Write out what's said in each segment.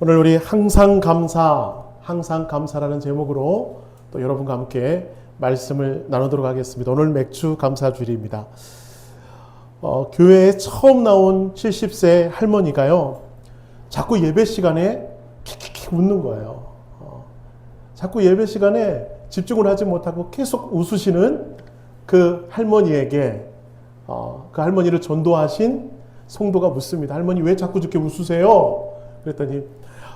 오늘 우리 항상 감사라는 제목으로 또 여러분과 함께 말씀을 나누도록 하겠습니다. 오늘 맥주 감사 주일입니다. 교회에 처음 나온 70세 할머니가요, 자꾸 예배 시간에 킥킥킥 웃는 거예요. 자꾸 예배 시간에 집중을 하지 못하고 계속 웃으시는 그 할머니에게 그 할머니를 전도하신 성도가 묻습니다. 할머니 왜 자꾸 저렇게 웃으세요? 그랬더니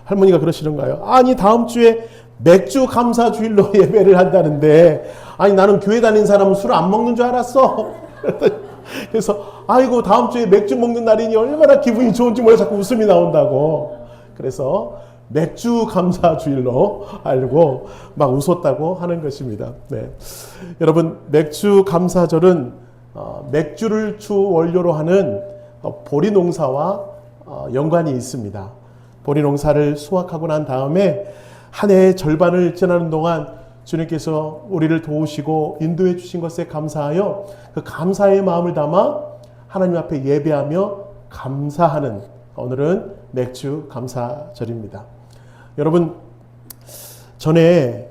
할머니가 그러시는 거예요. 아니 다음 주에 맥주 감사 주일로 예배를 한다는데, 아니 나는 교회 다니는 사람은 술 안 먹는 줄 알았어. 그래서 아이고 다음 주에 맥주 먹는 날이니 얼마나 기분이 좋은지 몰라 자꾸 웃음이 나온다고. 그래서 맥주 감사 주일로 알고 막 웃었다고 하는 것입니다. 네. 여러분, 맥주 감사절은 맥주를 주 원료로 하는 보리 농사와 연관이 있습니다. 보리 농사를 수확하고 난 다음에 한 해의 절반을 지나는 동안 주님께서 우리를 도우시고 인도해 주신 것에 감사하여 그 감사의 마음을 담아 하나님 앞에 예배하며 감사하는, 오늘은 맥주 감사절입니다. 여러분, 전에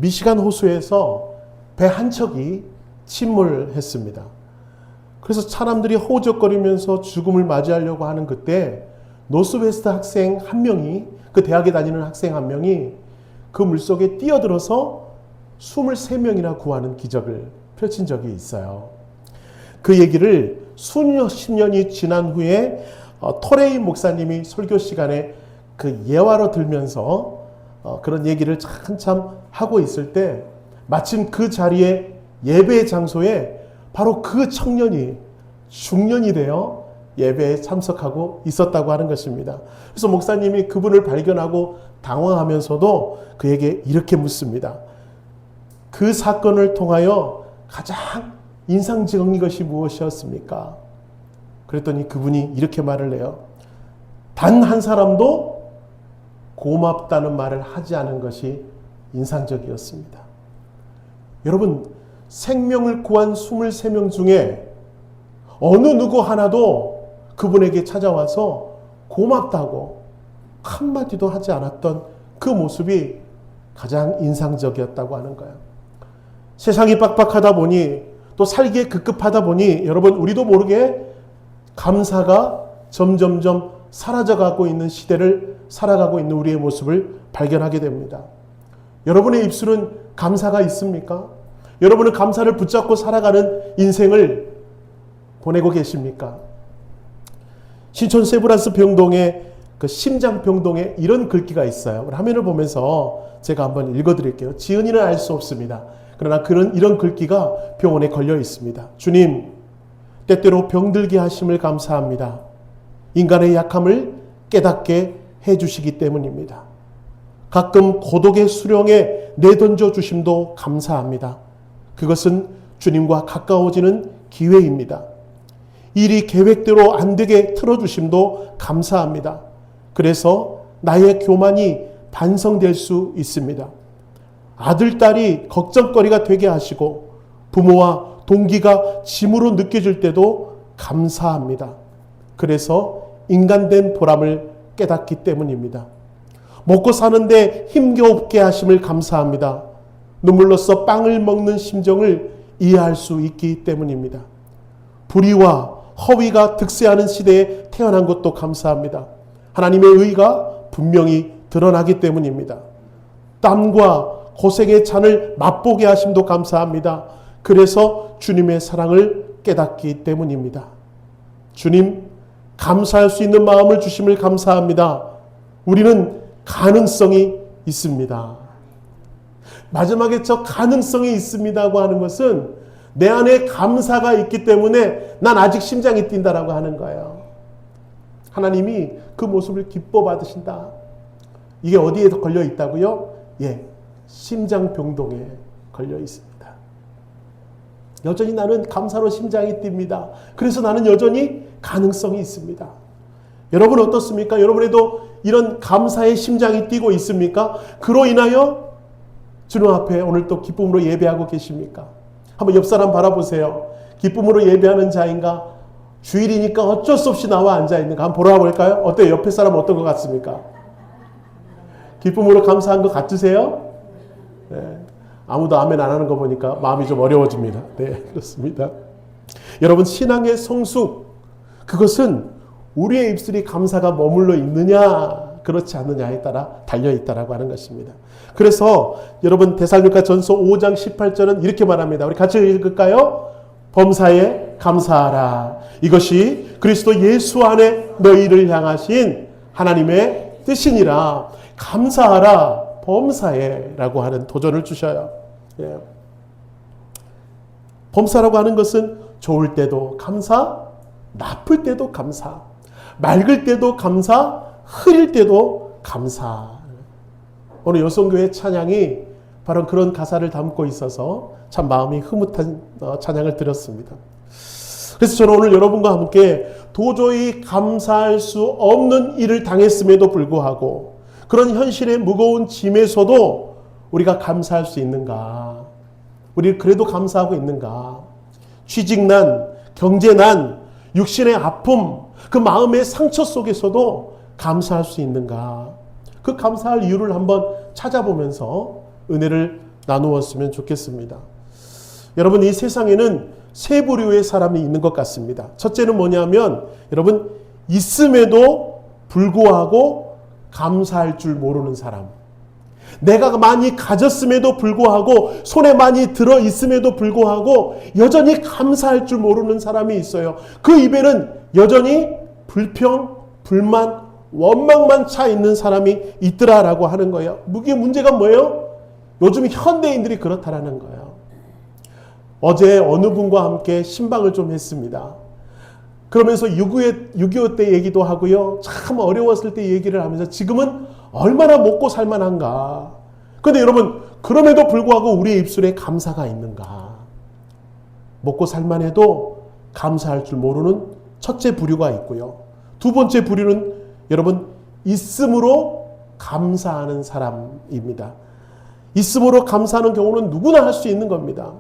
미시간 호수에서 배 한 척이 침몰했습니다. 그래서 사람들이 호적거리면서 죽음을 맞이하려고 하는 그때 노스웨스트 학생 한 명이, 그 대학에 다니는 학생 한 명이 그 물속에 뛰어들어서 23명이나 구하는 기적을 펼친 적이 있어요. 그 얘기를 수십 년이 지난 후에 토레이 목사님이 설교 시간에 그 예화로 들면서 그런 얘기를 한참 하고 있을 때 마침 그 자리에 예배 장소에 바로 그 청년이 중년이 되어 예배에 참석하고 있었다고 하는 것입니다. 그래서 목사님이 그분을 발견하고 당황하면서도 그에게 이렇게 묻습니다. 그 사건을 통하여 가장 인상적인 것이 무엇이었습니까? 그랬더니 그분이 이렇게 말을 해요. 단 한 사람도 고맙다는 말을 하지 않은 것이 인상적이었습니다. 여러분, 생명을 구한 23명 중에 어느 누구 하나도 그분에게 찾아와서 고맙다고 한마디도 하지 않았던 그 모습이 가장 인상적이었다고 하는 거예요. 세상이 빡빡하다 보니, 또 살기에 급급하다 보니 여러분, 우리도 모르게 감사가 점점점 사라져가고 있는 시대를 살아가고 있는 우리의 모습을 발견하게 됩니다. 여러분의 입술은 감사가 있습니까? 여러분은 감사를 붙잡고 살아가는 인생을 보내고 계십니까? 신촌 세브란스 병동에 그 심장병동에 이런 글귀가 있어요. 화면을 보면서 제가 한번 읽어드릴게요. 지은이는 알 수 없습니다. 그러나 이런 글귀가 병원에 걸려 있습니다. 주님, 때때로 병들게 하심을 감사합니다. 인간의 약함을 깨닫게 해주시기 때문입니다. 가끔 고독의 수령에 내던져 주심도 감사합니다. 그것은 주님과 가까워지는 기회입니다. 일이 계획대로 안 되게 틀어주심도 감사합니다. 그래서 나의 교만이 반성될 수 있습니다. 아들, 딸이 걱정거리가 되게 하시고 부모와 동기가 짐으로 느껴질 때도 감사합니다. 그래서 인간된 보람을 깨닫기 때문입니다. 먹고 사는데 힘겨우게 하심을 감사합니다. 눈물로써 빵을 먹는 심정을 이해할 수 있기 때문입니다. 불의와 허위가 득세하는 시대에 태어난 것도 감사합니다. 하나님의 의가 분명히 드러나기 때문입니다. 땀과 고생의 잔을 맛보게 하심도 감사합니다. 그래서 주님의 사랑을 깨닫기 때문입니다. 주님, 감사할 수 있는 마음을 주심을 감사합니다. 우리는 가능성이 있습니다. 마지막에 저 가능성이 있습니다고 하는 것은 내 안에 감사가 있기 때문에 난 아직 심장이 뛴다라고 하는 거예요. 하나님이 그 모습을 기뻐 받으신다. 이게 어디에 걸려 있다고요? 예, 심장병동에 걸려 있습니다. 여전히 나는 감사로 심장이 뜁니다. 그래서 나는 여전히 가능성이 있습니다. 여러분 어떻습니까? 여러분에도 이런 감사의 심장이 뛰고 있습니까? 그로 인하여 주님 앞에 오늘 또 기쁨으로 예배하고 계십니까? 한번 옆 사람 바라보세요. 기쁨으로 예배하는 자인가? 주일이니까 어쩔 수 없이 나와 앉아있는가? 한번 보러 볼까요? 어때요? 옆에 사람 어떤 것 같습니까? 기쁨으로 감사한 것 같으세요? 네. 아무도 아멘 안 하는 거 보니까 마음이 좀 어려워집니다. 네, 그렇습니다. 여러분, 신앙의 성숙, 그것은 우리의 입술이 감사가 머물러 있느냐 그렇지 않느냐에 따라 달려있다라고 하는 것입니다. 그래서 여러분, 데살로니가 전서 5장 18절은 이렇게 말합니다. 우리 같이 읽을까요? 범사에 감사하라. 이것이 그리스도 예수 안에 너희를 향하신 하나님의 뜻이니라. 감사하라. 범사에 라고 하는 도전을 주셔요. 예. 범사라고 하는 것은 좋을 때도 감사, 나쁠 때도 감사, 맑을 때도 감사, 흐릴 때도 감사. 오늘 여성교회 찬양이 바로 그런 가사를 담고 있어서 참 마음이 흐뭇한 찬양을 드렸습니다. 그래서 저는 오늘 여러분과 함께 도저히 감사할 수 없는 일을 당했음에도 불구하고 그런 현실의 무거운 짐에서도 우리가 감사할 수 있는가? 우리 그래도 감사하고 있는가? 취직난, 경제난, 육신의 아픔, 그 마음의 상처 속에서도 감사할 수 있는가? 그 감사할 이유를 한번 찾아보면서 은혜를 나누었으면 좋겠습니다. 여러분, 이 세상에는 세 부류의 사람이 있는 것 같습니다. 첫째는 뭐냐면 여러분, 있음에도 불구하고 감사할 줄 모르는 사람. 내가 많이 가졌음에도 불구하고 손에 많이 들어있음에도 불구하고 여전히 감사할 줄 모르는 사람이 있어요. 그 입에는 여전히 불평, 불만, 원망만 차 있는 사람이 있더라라고 하는 거예요. 이게 문제가 뭐예요? 요즘 현대인들이 그렇다라는 거예요. 어제 어느 분과 함께 신방을 좀 했습니다. 그러면서 6.25 때 얘기도 하고요. 참 어려웠을 때 얘기를 하면서 지금은 얼마나 먹고 살만한가. 그런데 여러분, 그럼에도 불구하고 우리의 입술에 감사가 있는가. 먹고 살만해도 감사할 줄 모르는 첫째 부류가 있고요. 두 번째 부류는 여러분, 있음으로 감사하는 사람입니다. 있음으로 감사하는 경우는 누구나 할 수 있는 겁니다.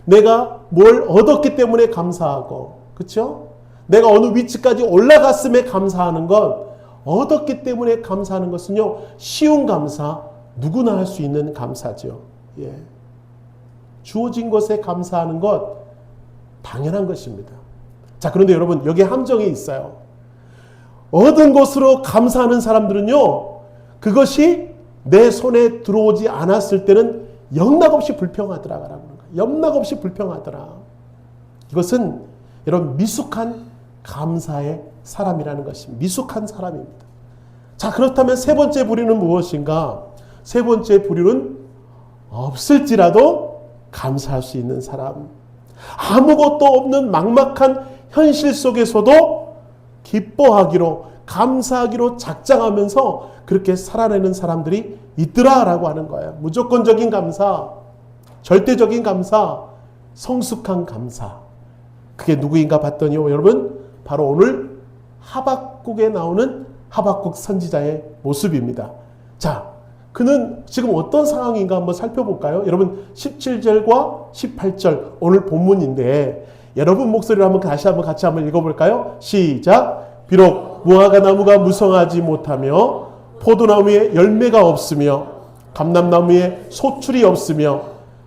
내가 뭘 얻었기 때문에 감사하고, 그렇죠? 내가 어느 위치까지 올라갔음에 감사하는 것, 얻었기 때문에 감사하는 것은요, 쉬운 감사, 누구나 할 수 있는 감사죠. 예. 주어진 것에 감사하는 것, 당연한 것입니다. 자, 그런데 여러분, 여기에 함정이 있어요. 얻은 것으로 감사하는 사람들은요, 그것이 내 손에 들어오지 않았을 때는 영락없이 불평하더라라고 하는 거예요. 영락없이 불평하더라. 이것은 여러분, 미숙한 감사의 사람이라는 것입니다. 미숙한 사람입니다. 자, 그렇다면 세 번째 부류는 무엇인가? 세 번째 부류는 없을지라도 감사할 수 있는 사람. 아무것도 없는 막막한 현실 속에서도 기뻐하기로, 감사하기로 작정하면서 그렇게 살아내는 사람들이 있더라라고 하는 거예요. 무조건적인 감사, 절대적인 감사, 성숙한 감사. 그게 누구인가 봤더니요, 여러분, 바로 오늘 하박국에 나오는 하박국 선지자의 모습입니다. 자, 그는 지금 어떤 상황인가 한번 살펴볼까요? 여러분, 17절과 18절 오늘 본문인데 여러분 목소리로 한번 다시 한번 같이 한번 읽어볼까요? 시작. 비록 무화과 나무가 무성하지 못하며 포도나무에 열매가 없으며 감람나무에 소출이 없으며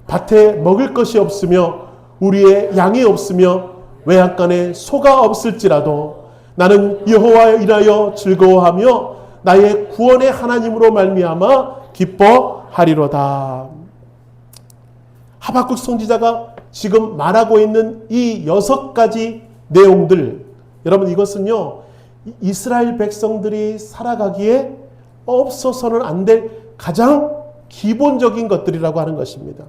밭에 먹을 것이 없으며 우리의 양이 없으며 외양간에 소가 없을지라도 나는 여호와에 인하여 즐거워하며 나의 구원의 하나님으로 말미암아 기뻐하리로다. 하박국 선지자가 지금 말하고 있는 이 6가지 내용들, 여러분, 이것은요, 이스라엘 백성들이 살아가기에 없어서는 안 될 가장 기본적인 것들이라고 하는 것입니다.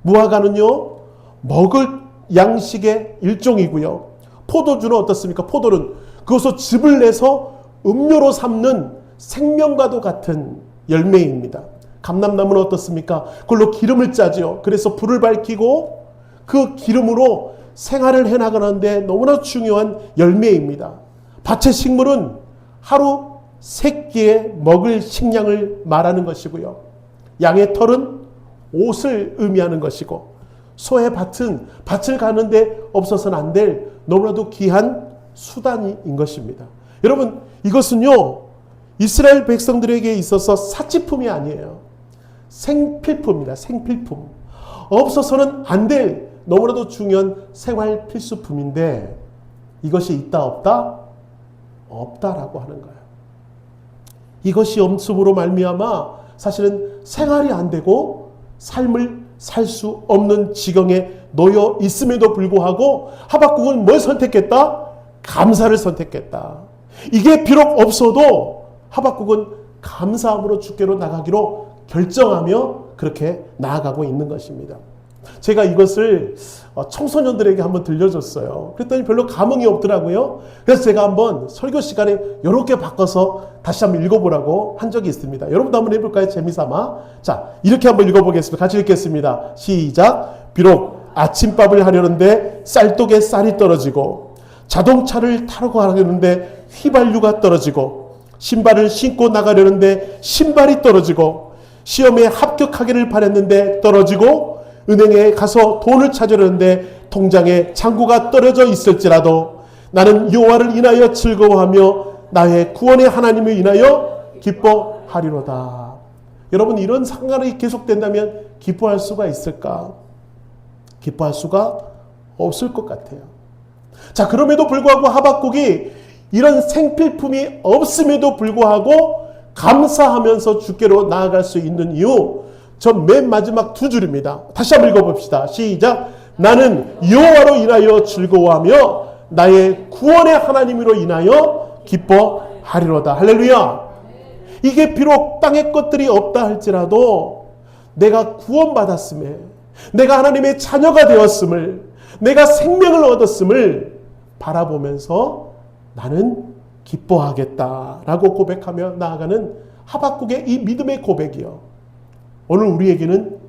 무화과는요, 먹을 양식의 일종이고요. 포도주는 어떻습니까? 포도는 그것을 즙을 내서 음료로 삼는 생명과도 같은 열매입니다. 감람나무는 어떻습니까? 그걸로 기름을 짜죠. 그래서 불을 밝히고 그 기름으로 생활을 해나가는데 너무나 중요한 열매입니다. 밭의 식물은 하루 3끼에 먹을 식량을 말하는 것이고요. 양의 털은 옷을 의미하는 것이고, 소의 밭은 밭을 가는데 없어서는 안 될 너무나도 귀한 수단인 것입니다. 여러분, 이것은요, 이스라엘 백성들에게 있어서 사치품이 아니에요. 생필품입니다. 생필품. 없어서는 안 될 너무나도 중요한 생활 필수품인데 이것이 있다 없다? 없다라고 하는 거예요. 이것이 없음으로 말미암아 사실은 생활이 안 되고 삶을 살 수 없는 지경에 놓여 있음에도 불구하고 하박국은 뭘 선택했다? 감사를 선택했다. 이게 비록 없어도 하박국은 감사함으로 주께로 나가기로 결정하며 그렇게 나아가고 있는 것입니다. 제가 이것을 청소년들에게 한번 들려줬어요. 그랬더니 별로 감흥이 없더라고요. 그래서 제가 한번 설교 시간에 이렇게 바꿔서 다시 한번 읽어보라고 한 적이 있습니다. 여러분도 한번 해볼까요? 재미삼아. 자, 이렇게 한번 읽어보겠습니다. 같이 읽겠습니다. 시작. 비록 아침밥을 하려는데 쌀독에 쌀이 떨어지고 자동차를 타러 가려는데 휘발유가 떨어지고 신발을 신고 나가려는데 신발이 떨어지고 시험에 합격하기를 바랬는데 떨어지고 은행에 가서 돈을 찾으려는데 통장에 잔고가 떨어져 있을지라도 나는 여호와를 인하여 즐거워하며 나의 구원의 하나님을 인하여 기뻐하리로다. 여러분, 이런 상황이 계속된다면 기뻐할 수가 있을까? 기뻐할 수가 없을 것 같아요. 자, 그럼에도 불구하고 하박국이 이런 생필품이 없음에도 불구하고 감사하면서 주께로 나아갈 수 있는 이유, 저 맨 마지막 두 줄입니다. 다시 한번 읽어봅시다. 시작. 나는 여호와로 인하여 즐거워하며 나의 구원의 하나님으로 인하여 기뻐하리로다. 할렐루야. 이게 비록 땅의 것들이 없다 할지라도 내가 구원받았음에, 내가 하나님의 자녀가 되었음을, 내가 생명을 얻었음을 바라보면서 나는 기뻐하겠다라고 고백하며 나아가는 하박국의 이 믿음의 고백이요, 오늘 우리에게는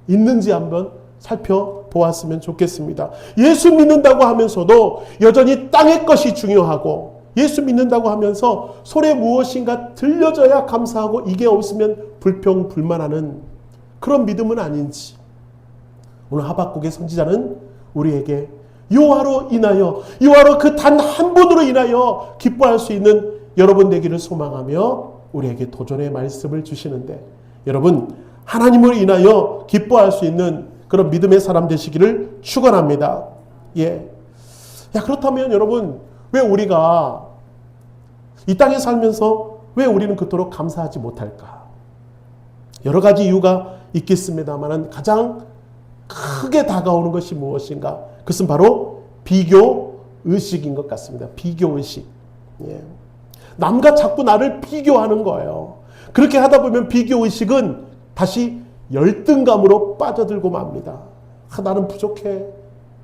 있는지 한번 살펴보았으면 좋겠습니다. 예수 믿는다고 하면서도 여전히 땅의 것이 중요하고, 예수 믿는다고 하면서 손에 무엇인가 들려져야 감사하고 이게 없으면 불평불만하는 그런 믿음은 아닌지, 오늘 하박국의 선지자는 우리에게 여호와로 인하여, 여호와로 그 단 한 분으로 인하여 기뻐할 수 있는 여러분 되기를 소망하며 우리에게 도전의 말씀을 주시는데, 여러분 하나님을 인하여 기뻐할 수 있는 그런 믿음의 사람 되시기를 축원합니다. 예. 야, 그렇다면 여러분, 왜 우리가 이 땅에 살면서 왜 우리는 그토록 감사하지 못할까? 여러 가지 이유가 있겠습니다만 가장 크게 다가오는 것이 무엇인가? 그것은 바로 비교 의식인 것 같습니다. 비교 의식. 예. 남과 자꾸 나를 비교하는 거예요. 그렇게 하다 보면 비교 의식은 다시 열등감으로 빠져들고 맙니다. 아, 나는 부족해.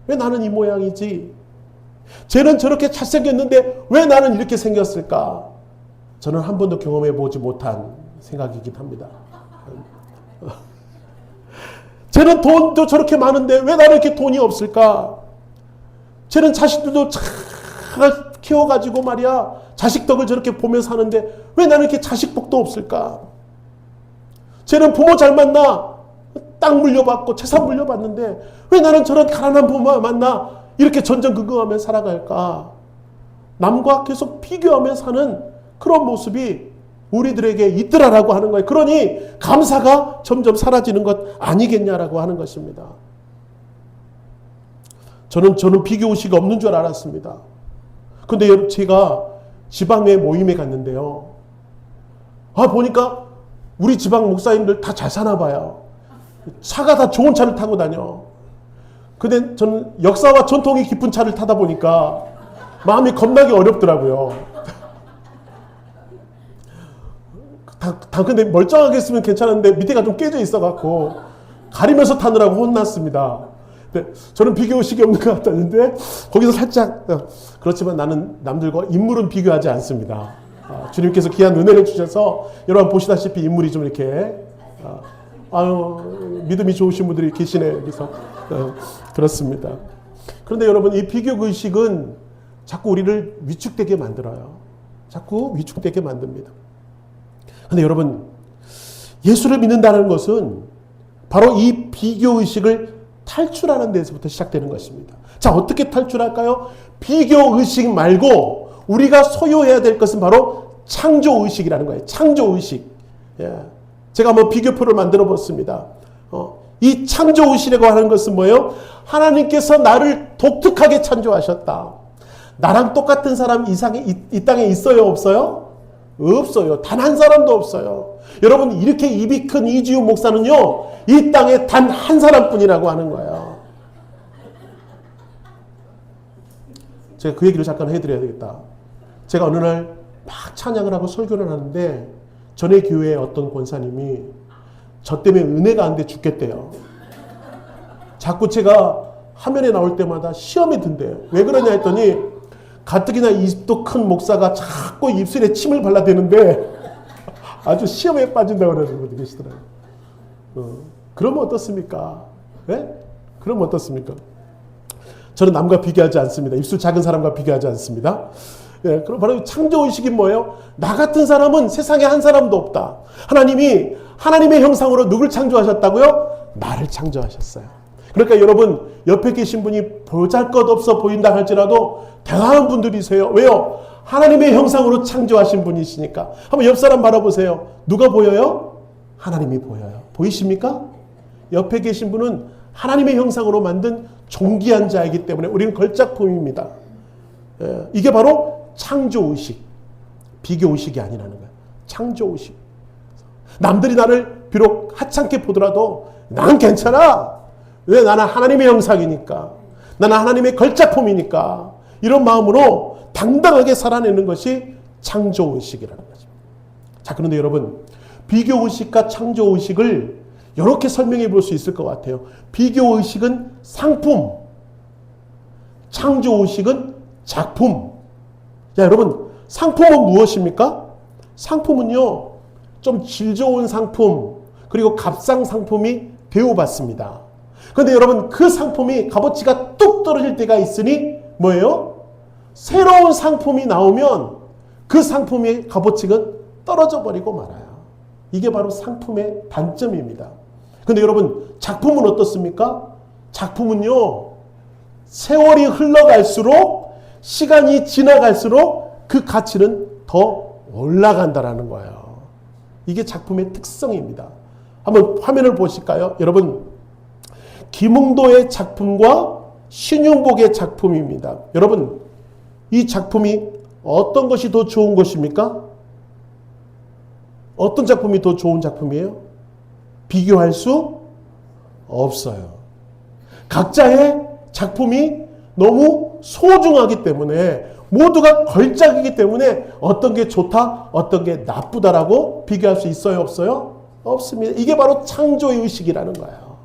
왜 나는 이 모양이지? 쟤는 저렇게 잘생겼는데 왜 나는 이렇게 생겼을까? 저는 한 번도 경험해 보지 못한 생각이긴 합니다. 쟤는 돈도 저렇게 많은데 왜 나는 이렇게 돈이 없을까? 쟤는 자식들도 잘 키워가지고 말이야, 자식 덕을 저렇게 보며 사는데 왜 나는 이렇게 자식 복도 없을까? 쟤는 부모 잘 만나, 땅 물려받고 재산 물려받는데 왜 나는 저런 가난한 부모 만나 이렇게 전전긍긍하며 살아갈까? 남과 계속 비교하며 사는 그런 모습이 우리들에게 있더라라고 하는 거예요. 그러니 감사가 점점 사라지는 것 아니겠냐라고 하는 것입니다. 저는 비교 의식이 없는 줄 알았습니다. 근데 제가 지방의 모임에 갔는데요. 보니까 우리 지방 목사님들 다 잘 사나 봐요. 차가 다 좋은 차를 타고 다녀. 근데 저는 역사와 전통이 깊은 차를 타다 보니까 마음이 겁나게 어렵더라고요. 다 근데 멀쩡하게 있으면 괜찮은데 밑에가 좀 깨져 있어갖고 가리면서 타느라고 혼났습니다. 근데 저는 비교의식이 없는 것 같았는데 거기서 살짝, 그렇지만 나는 남들과 인물은 비교하지 않습니다. 주님께서 귀한 은혜를 주셔서 여러분 보시다시피 인물이 좀 이렇게 믿음이 좋으신 분들이 계시네요. 여기서 그렇습니다. 그런데 여러분, 이 비교의식은 자꾸 우리를 위축되게 만들어요. 자꾸 위축되게 만듭니다. 그런데 여러분, 예수를 믿는다는 것은 바로 이 비교의식을 탈출하는 데서부터 시작되는 것입니다. 자, 어떻게 탈출할까요? 비교의식 말고 우리가 소유해야 될 것은 바로 창조의식이라는 거예요. 창조의식. 예. 제가 한번 비교표를 만들어 봤습니다. 이 창조의식이라고 하는 것은 뭐예요? 하나님께서 나를 독특하게 창조하셨다. 나랑 똑같은 사람 이상이 이 땅에 있어요? 없어요? 없어요. 단 한 사람도 없어요. 여러분, 이렇게 입이 큰 이지훈 목사는요, 이 땅에 단 한 사람뿐이라고 하는 거예요. 제가 그 얘기를 잠깐 해드려야 되겠다. 제가 어느 날 막 찬양을 하고 설교를 하는데 전에 교회에 어떤 권사님이 저 때문에 은혜가 안 돼 죽겠대요. 자꾸 제가 화면에 나올 때마다 시험이 든대요. 왜 그러냐 했더니 가뜩이나 입도 큰 목사가 자꾸 입술에 침을 발라대는데 아주 시험에 빠진다고 그러는 분이 계시더라고요. 그러면 어떻습니까? 네? 그러면 어떻습니까? 저는 남과 비교하지 않습니다. 입술 작은 사람과 비교하지 않습니다. 예, 그럼 바로 창조의식이 뭐예요? 나 같은 사람은 세상에 한 사람도 없다. 하나님이 하나님의 형상으로 누굴 창조하셨다고요? 나를 창조하셨어요. 그러니까 여러분, 옆에 계신 분이 보잘것없어 보인다 할지라도 대단한 분들이세요. 왜요? 하나님의 형상으로 창조하신 분이시니까. 한번 옆 사람 바라보세요. 누가 보여요? 하나님이 보여요. 보이십니까? 옆에 계신 분은 하나님의 형상으로 만든 존귀한 자이기 때문에 우리는 걸작품입니다. 예, 이게 바로 창조의식, 비교의식이 아니라는 거예요. 창조의식. 남들이 나를 비록 하찮게 보더라도 난 괜찮아. 왜? 나는 하나님의 형상이니까. 나는 하나님의 걸작품이니까. 이런 마음으로 당당하게 살아내는 것이 창조의식이라는 거죠. 자, 그런데 여러분, 비교의식과 창조의식을 이렇게 설명해 볼 수 있을 것 같아요. 비교의식은 상품, 창조의식은 작품. 자, 여러분, 상품은 무엇입니까? 상품은요, 좀 질 좋은 상품, 그리고 값싼 상품이 대우받습니다. 그런데 여러분, 그 상품이 값어치가 뚝 떨어질 때가 있으니 뭐예요? 새로운 상품이 나오면 그 상품의 값어치가 떨어져 버리고 말아요. 이게 바로 상품의 단점입니다. 그런데 여러분, 작품은 어떻습니까? 작품은요, 세월이 흘러갈수록, 시간이 지나갈수록 그 가치는 더 올라간다라는 거예요. 이게 작품의 특성입니다. 한번 화면을 보실까요? 여러분, 김흥도의 작품과 신윤복의 작품입니다. 여러분, 이 작품이 어떤 것이 더 좋은 것입니까? 어떤 작품이 더 좋은 작품이에요? 비교할 수 없어요. 각자의 작품이 너무 소중하기 때문에, 모두가 걸작이기 때문에 어떤 게 좋다, 어떤 게 나쁘다라고 비교할 수 있어요? 없어요? 없습니다. 이게 바로 창조의 의식이라는 거예요.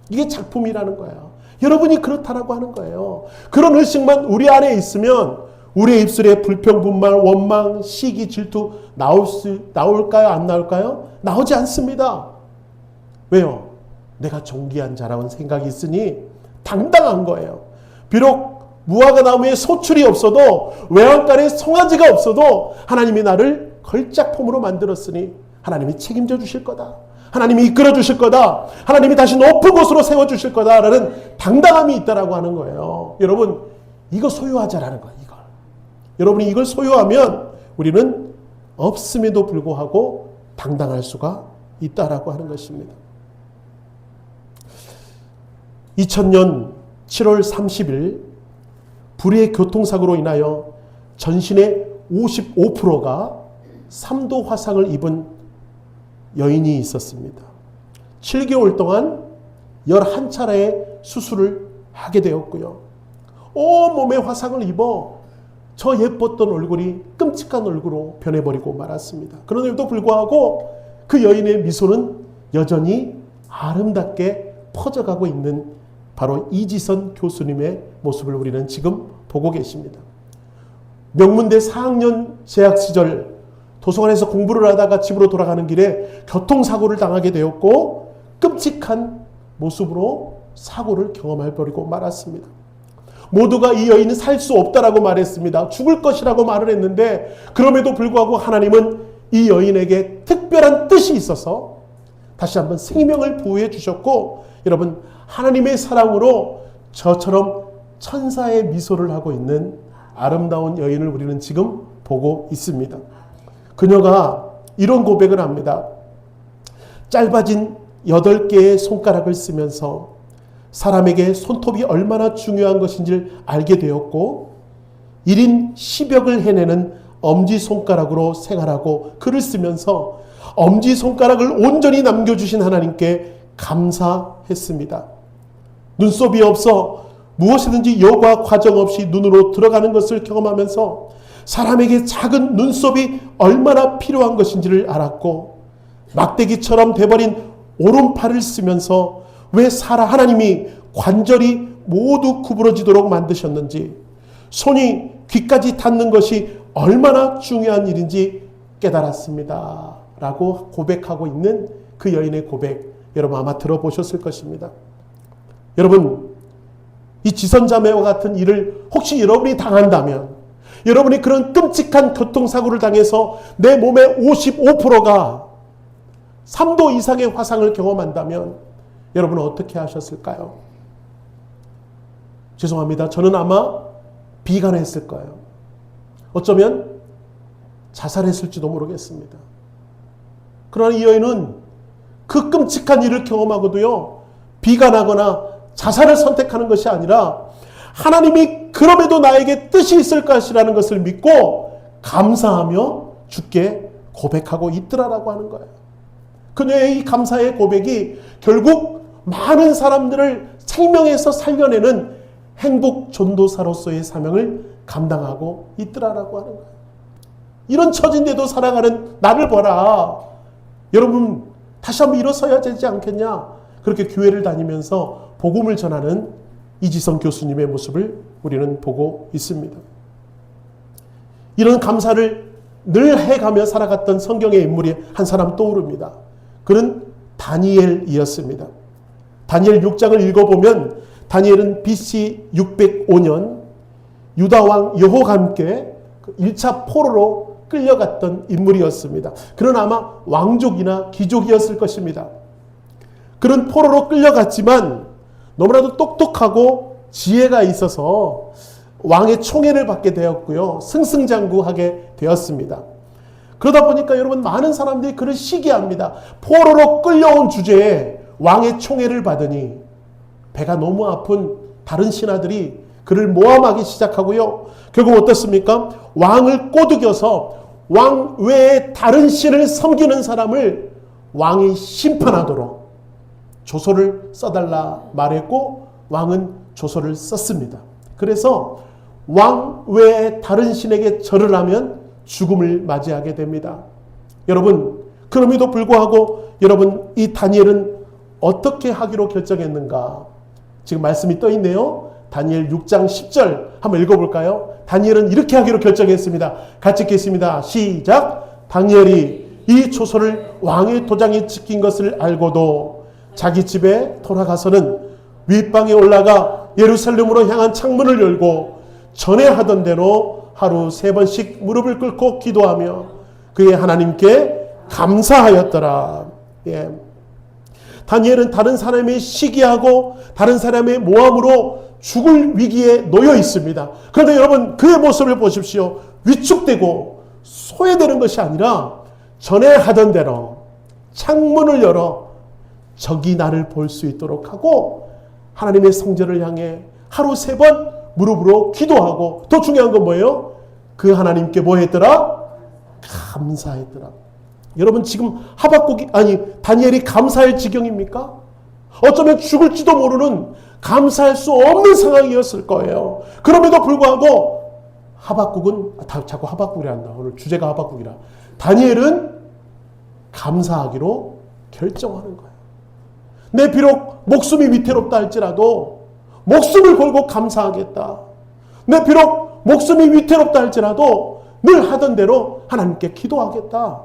이게 작품이라는 거예요. 여러분이 그렇다라고 하는 거예요. 그런 의식만 우리 안에 있으면 우리의 입술에 불평, 분말, 원망, 시기, 질투 나올까요? 안 나올까요? 나오지 않습니다. 왜요? 내가 존귀한 자라는 생각이 있으니 당당한 거예요. 비록 무화과 나무에 소출이 없어도, 외양간에 송아지가 없어도 하나님이 나를 걸작품으로 만들었으니 하나님이 책임져 주실 거다. 하나님이 이끌어 주실 거다. 하나님이 다시 높은 곳으로 세워 주실 거다라는 당당함이 있다라고 하는 거예요. 여러분, 이거 소유하자라는 거예요. 이걸. 여러분이 이걸 소유하면 우리는 없음에도 불구하고 당당할 수가 있다라고 하는 것입니다. 2000년 7월 30일 불의의 교통사고로 인하여 전신의 55%가 3도 화상을 입은 여인이 있었습니다. 7개월 동안 11차례의 수술을 하게 되었고요. 온몸에 화상을 입어 저 예뻤던 얼굴이 끔찍한 얼굴로 변해버리고 말았습니다. 그런데도 불구하고 그 여인의 미소는 여전히 아름답게 퍼져가고 있는 바로 이지선 교수님의 모습을 우리는 지금 보고 계십니다. 명문대 4학년 재학 시절 도서관에서 공부를 하다가 집으로 돌아가는 길에 교통사고를 당하게 되었고 끔찍한 모습으로 사고를 경험해버리고 말았습니다. 모두가 이 여인은 살 수 없다라고 말했습니다. 죽을 것이라고 말을 했는데 그럼에도 불구하고 하나님은 이 여인에게 특별한 뜻이 있어서 다시 한번 생명을 부여해 주셨고, 여러분, 하나님의 사랑으로 저처럼 천사의 미소를 하고 있는 아름다운 여인을 우리는 지금 보고 있습니다. 그녀가 이런 고백을 합니다. 짧아진 8개의 손가락을 쓰면서 사람에게 손톱이 얼마나 중요한 것인지를 알게 되었고 1인 10역을 해내는 엄지손가락으로 생활하고 글을 쓰면서 엄지손가락을 온전히 남겨주신 하나님께 감사했습니다. 눈썹이 없어 무엇이든지 여과 과정 없이 눈으로 들어가는 것을 경험하면서 사람에게 작은 눈썹이 얼마나 필요한 것인지를 알았고 막대기처럼 돼버린 오른팔을 쓰면서 왜 하나님이 관절이 모두 구부러지도록 만드셨는지 손이 귀까지 닿는 것이 얼마나 중요한 일인지 깨달았습니다. 라고 고백하고 있는 그 여인의 고백, 여러분 아마 들어보셨을 것입니다. 여러분, 이 지선자매와 같은 일을 혹시 여러분이 당한다면, 여러분이 그런 끔찍한 교통사고를 당해서 내 몸의 55%가 3도 이상의 화상을 경험한다면 여러분은 어떻게 하셨을까요? 죄송합니다. 저는 아마 비관했을 거예요. 어쩌면 자살했을지도 모르겠습니다. 그러나 이 여인은 그 끔찍한 일을 경험하고도요, 비관하거나 자살을 선택하는 것이 아니라 하나님이 그럼에도 나에게 뜻이 있을 것이라는 것을 믿고 감사하며 주께 고백하고 있더라라고 하는 거예요. 그녀의 이 감사의 고백이 결국 많은 사람들을 생명에서 살려내는 행복 전도사로서의 사명을 감당하고 있더라라고 하는 거예요. 이런 처진데도 살아가는 나를 보라. 여러분 다시 한번 일어서야 되지 않겠냐. 그렇게 교회를 다니면서 복음을 전하는 이지성 교수님의 모습을 우리는 보고 있습니다. 이런 감사를 늘 해가며 살아갔던 성경의 인물이 한 사람 떠오릅니다. 그는 다니엘이었습니다. 다니엘 6장을 읽어보면 다니엘은 BC 605년 유다왕 여호감께 1차 포로로 끌려갔던 인물이었습니다. 그는 아마 왕족이나 귀족이었을 것입니다. 그는 포로로 끌려갔지만 너무나도 똑똑하고 지혜가 있어서 왕의 총애를 받게 되었고요. 승승장구하게 되었습니다. 그러다 보니까 여러분 많은 사람들이 그를 시기합니다. 포로로 끌려온 주제에 왕의 총애를 받으니 배가 너무 아픈 다른 신하들이 그를 모함하기 시작하고요. 결국 어떻습니까? 왕을 꼬드겨서 왕 외에 다른 신을 섬기는 사람을 왕이 심판하도록 조서를 써달라 말했고 왕은 조서를 썼습니다. 그래서 왕 외에 다른 신에게 절을 하면 죽음을 맞이하게 됩니다. 여러분, 그럼에도 불구하고 여러분 이 다니엘은 어떻게 하기로 결정했는가? 지금 말씀이 떠 있네요. 다니엘 6장 10절 한번 읽어볼까요? 다니엘은 이렇게 하기로 결정했습니다. 같이 읽겠습니다. 시작. 다니엘이 이 조서를 왕의 도장에 찍힌 것을 알고도 자기 집에 돌아가서는 윗방에 올라가 예루살렘으로 향한 창문을 열고 전에 하던 대로 하루 3번씩 무릎을 꿇고 기도하며 그의 하나님께 감사하였더라. 예. 다니엘은 다른 사람의 시기하고 다른 사람의 모함으로 죽을 위기에 놓여 있습니다. 그런데 여러분 그의 모습을 보십시오. 위축되고 소외되는 것이 아니라 전에 하던 대로 창문을 열어 적이 나를 볼 수 있도록 하고 하나님의 성전을 향해 하루 3번 무릎으로 기도하고 더 중요한 건 뭐예요? 그 하나님께 뭐 했더라? 감사했더라. 여러분 지금 다니엘이 감사할 지경입니까? 어쩌면 죽을지도 모르는 감사할 수 없는 상황이었을 거예요. 그럼에도 불구하고 하박국은 자꾸 하박국이라 한다. 오늘 주제가 하박국이라. 다니엘은 감사하기로 결정하는 거예요. 내 비록 목숨이 위태롭다 할지라도 목숨을 걸고 감사하겠다. 내 비록 목숨이 위태롭다 할지라도 늘 하던 대로 하나님께 기도하겠다.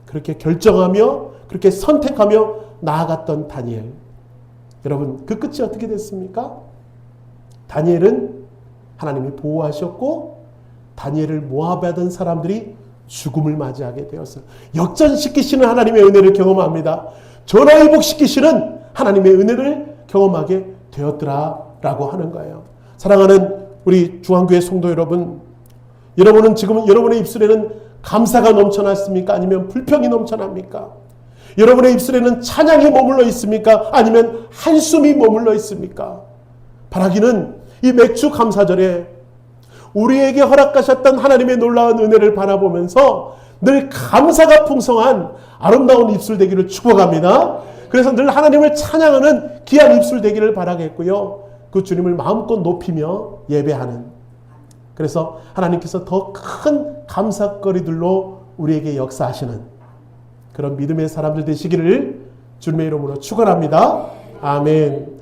그렇게 결정하며 그렇게 선택하며 나아갔던 다니엘. 여러분 그 끝이 어떻게 됐습니까? 다니엘은 하나님이 보호하셨고 다니엘을 모함하던 사람들이 죽음을 맞이하게 되었어요. 역전시키시는 하나님의 은혜를 경험합니다. 전화위복시키시는 하나님의 은혜를 경험하게 되었더라라고 하는 거예요. 사랑하는 우리 중앙교회 성도 여러분, 여러분은 지금 여러분의 입술에는 감사가 넘쳐났습니까? 아니면 불평이 넘쳐납니까? 여러분의 입술에는 찬양이 머물러 있습니까? 아니면 한숨이 머물러 있습니까? 바라기는 이 맥주 감사절에 우리에게 허락하셨던 하나님의 놀라운 은혜를 바라보면서 늘 감사가 풍성한 아름다운 입술 되기를 축복합니다. 그래서 늘 하나님을 찬양하는 귀한 입술 되기를 바라겠고요. 그 주님을 마음껏 높이며 예배하는, 그래서 하나님께서 더 큰 감사거리들로 우리에게 역사하시는 그런 믿음의 사람들 되시기를 주님의 이름으로 축원합니다. 아멘.